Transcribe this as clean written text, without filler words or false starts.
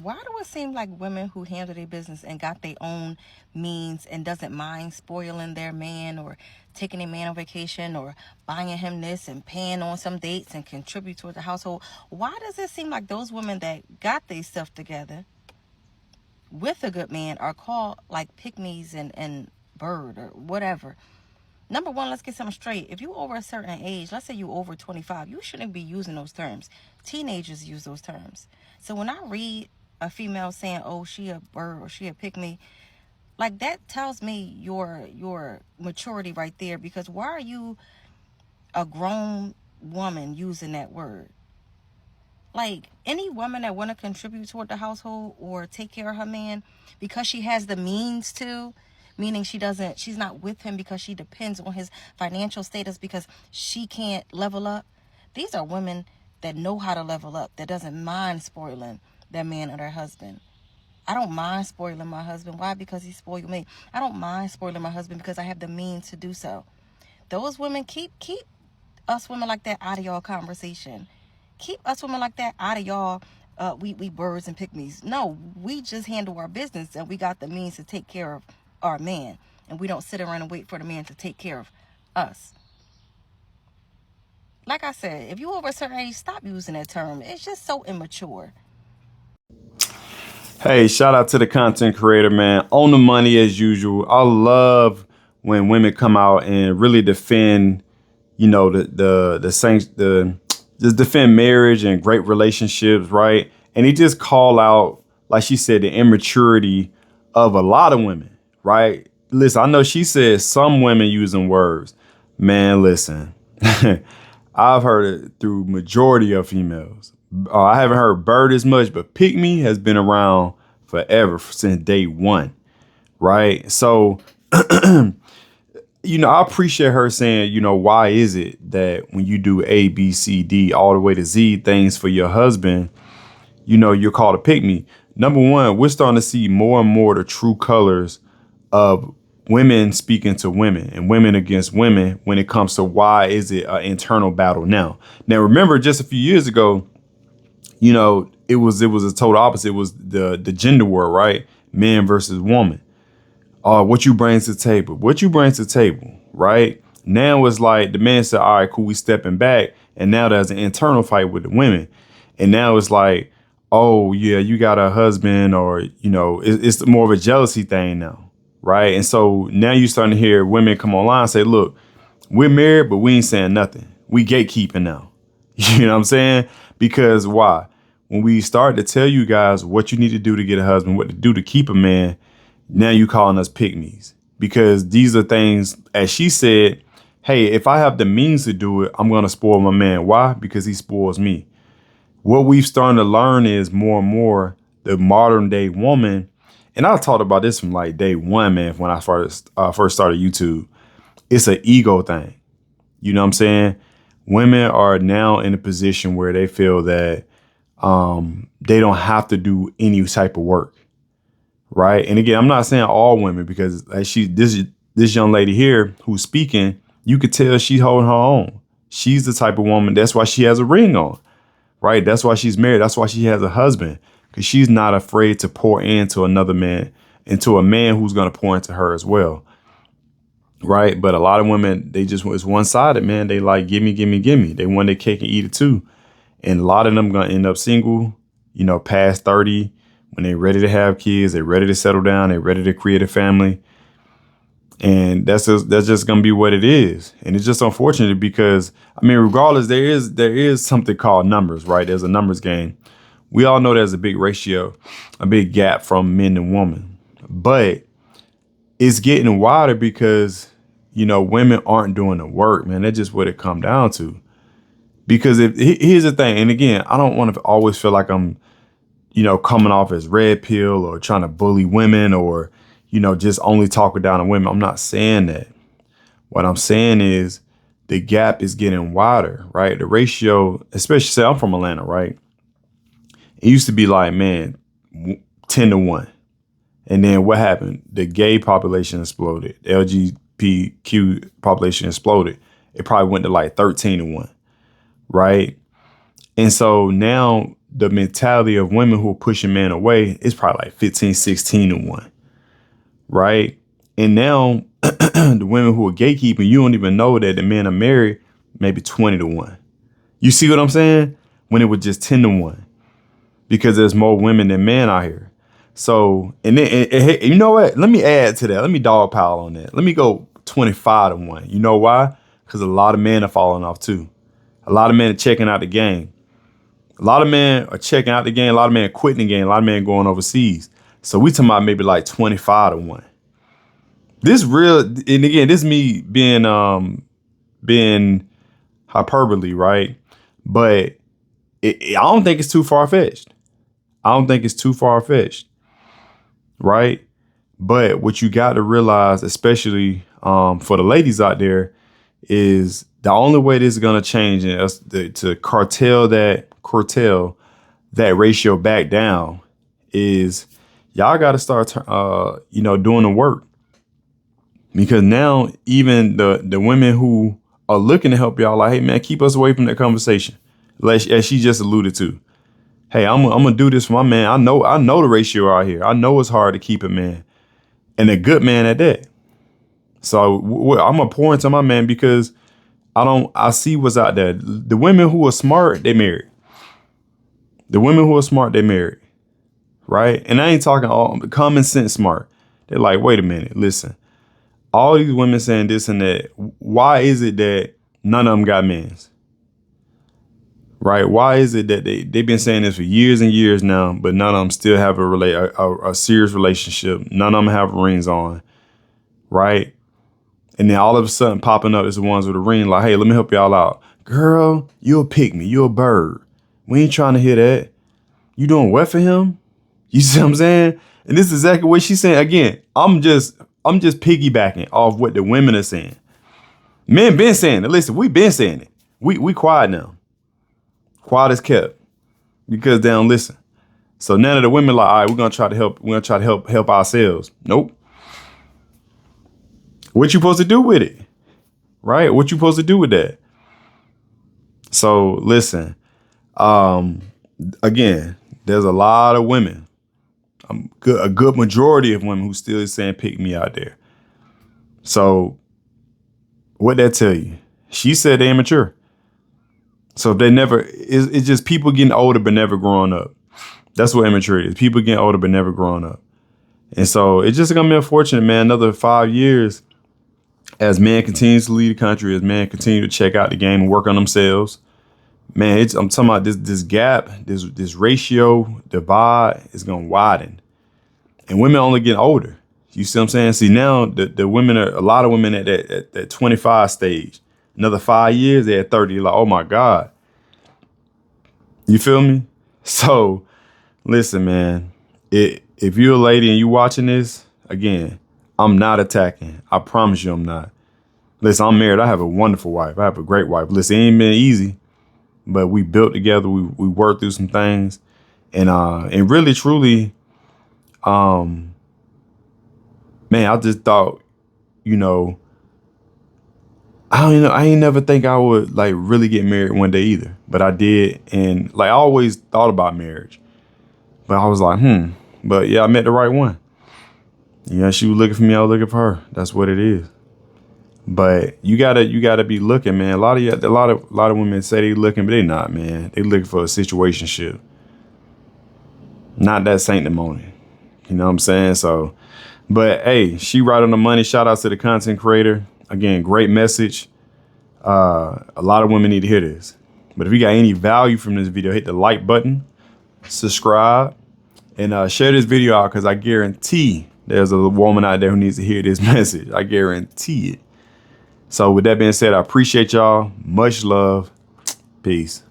Why do it seem like women who handle their business and got their own means and doesn't mind spoiling their man or taking their man on vacation or buying him this and paying on some dates and contribute toward the household? Why does it seem like those women that got their stuff together with a good man are called like pygmies and bird or whatever? Number one, let's get something straight. If you over a certain age, let's say you over 25, you shouldn't be using those terms. Teenagers use those terms. So when I read a female saying, "Oh, she a bird" or "she a pick me," like that tells me your maturity right there. Because why are you a grown woman using that word? Like any woman that want to contribute toward the household or take care of her man because she has the means to, meaning she's not with him because she depends on his financial status because she can't level up. These are women that know how to level up, that doesn't mind spoiling their man or their husband. I don't mind spoiling my husband. Why? Because he spoiled me. I don't mind spoiling my husband because I have the means to do so. Those women, keep us women like that out of y'all conversation. Keep us women like that out of y'all. We birds and pygmies. No, we just handle our business and we got the means to take care of our man, and we don't sit around and wait for the man to take care of us. Like I said, if you over a certain age, stop using that term. It's just so immature. Hey, shout out to the content creator, man. On the money as usual. I love when women come out and really defend, the saints, the just defend marriage and great relationships, right? And he just call out, like she said, the immaturity of a lot of women, right? Listen, I know she said some women using words. Man, listen. I've heard it through majority of females. I haven't heard bird as much, but pick me has been around forever since day one, right? So, I appreciate her saying, why is it that when you do A, B, C, D, all the way to Z things for your husband, you're called a pick me. Number one, we're starting to see more and more the true colors of women speaking to women and women against women when it comes to why is it an internal battle now. Now, remember, just a few years ago, it was a total opposite. It was the gender war, right? Man versus woman. What you bring to the table? What you bring to the table, right? Now it's like the man said, "All right, cool, we stepping back," and now there's an internal fight with the women, and now it's like, "Oh yeah, you got a husband," or it's more of a jealousy thing now, right? And so now you're starting to hear women come online and say, "Look, we're married, but we ain't saying nothing. We gatekeeping now." You know what I'm saying? Because why? When we start to tell you guys what you need to do to get a husband, what to do to keep a man, now you calling us pygmies. Because these are things, as she said, hey, if I have the means to do it, I'm going to spoil my man. Why? Because he spoils me. What we've started to learn is more and more the modern day woman. And I talked about this from like day one, man, when I first started YouTube. It's an ego thing. You know what I'm saying? Women are now in a position where they feel that they don't have to do any type of work, right? And again, I'm not saying all women because this young lady here who's speaking, you could tell she's holding her own. She's the type of woman. That's why she has a ring on, right? That's why she's married. That's why she has a husband, because she's not afraid to pour into another man, into a man who's going to pour into her as well. Right. But a lot of women, it's one sided, man. They like, gimme, gimme, gimme. They want their cake and eat it too. And a lot of them going to end up single, past 30, when they're ready to have kids, they're ready to settle down, they're ready to create a family. And that's just going to be what it is. And it's just unfortunate because, regardless, there is something called numbers, right? There's a numbers game. We all know there's a big ratio, a big gap from men and women. But it's getting wider because, women aren't doing the work, man. That's just what it come down to. Because here's the thing, and again, I don't want to always feel like I'm, coming off as red pill or trying to bully women or, just only talking down on women. I'm not saying that. What I'm saying is the gap is getting wider, right? The ratio, especially say I'm from Atlanta, right? It used to be like, man, 10 to 1. And then what happened? The gay population exploded. The LGBTQ population exploded. It probably went to like 13 to 1, right? And so now the mentality of women who are pushing men away is probably like 15, 16 to 1. Right? And now the women who are gatekeeping, you don't even know that the men are married, maybe 20 to 1. You see what I'm saying? When it was just 10 to 1. Because there's more women than men out here. So, and then, you know what? Let me add to that. Let me dog pile on that. Let me go 25 to 1. You know why? Because a lot of men are falling off too. A lot of men are checking out the game. A lot of men are checking out the game. A lot of men are quitting the game. A lot of men going overseas. So we talking about maybe like 25 to 1. This real, and again, this me being hyperbole, right? But I don't think it's too far-fetched. I don't think it's too far-fetched, right? But what you got to realize, especially for the ladies out there, is the only way this is going to change is to curtail that ratio back down is y'all got to start, doing the work. Because now even the women who are looking to help y'all, like, hey, man, keep us away from that conversation. Like, as she just alluded to. Hey, I'm gonna do this for my man. I know the ratio out here. I know it's hard to keep a man, and a good man at that. So I'm gonna pour into my man because I see what's out there. The women who are smart, they married. The women who are smart, they married, right? And I ain't talking all common sense smart. They're like, wait a minute, listen. All these women saying this and that. Why is it that none of them got mans? Right? Why is it that they've been saying this for years and years now, but none of them still have a serious relationship? None of them have rings on, right? And then all of a sudden popping up is the ones with a ring like, hey, let me help y'all out. Girl, you'll pick me. You're a bird. We ain't trying to hear that. You doing what for him? You see what I'm saying? And this is exactly what she's saying. Again, I'm just piggybacking off what the women are saying. Men been saying it. Listen, we been saying it. We quiet now. Quiet as kept because they don't listen. So none of the women like, all right, we're gonna try to help ourselves. Nope. What you supposed to do with it? Right? What you supposed to do with that? So listen, again, there's a lot of women, a good majority of women who still is saying pick me out there. So what that tell you? She said they immature. So if they never, it's just people getting older but never growing up. That's what immaturity is. People getting older but never growing up. And so it's just gonna be unfortunate, man. Another 5 years as man continues to lead the country, as man continue to check out the game and work on themselves. Man, I'm talking about this gap, this ratio divide is gonna widen. And women only getting older. You see what I'm saying? See, now the women are, a lot of women at that 25 stage. Another 5 years, they're at 30. You're like, oh my God. You feel me? So listen, man, if you're a lady and you watching this, again, I'm not attacking. I promise you I'm not. Listen, I'm married. I have a wonderful wife. I have a great wife. Listen, it ain't been easy, but we built together. We worked through some things. And really, truly, man, I just thought, I ain't never think I would like really get married one day either, but I did. And like, I always thought about marriage, but I was like, but yeah, I met the right one. Yeah, she was looking for me. I was looking for her. That's what it is. But you gotta be looking, man. A lot of women say they looking, but they not, man. They looking for a situationship, not that sanctimony. You know what I'm saying? So, but hey, she right on the money. Shout out to the content creator. Again, great message. A lot of women need to hear this. But if you got any value from this video, hit the like button, subscribe, and share this video out because I guarantee there's a woman out there who needs to hear this message. I guarantee it. So with that being said, I appreciate y'all. Much love. Peace.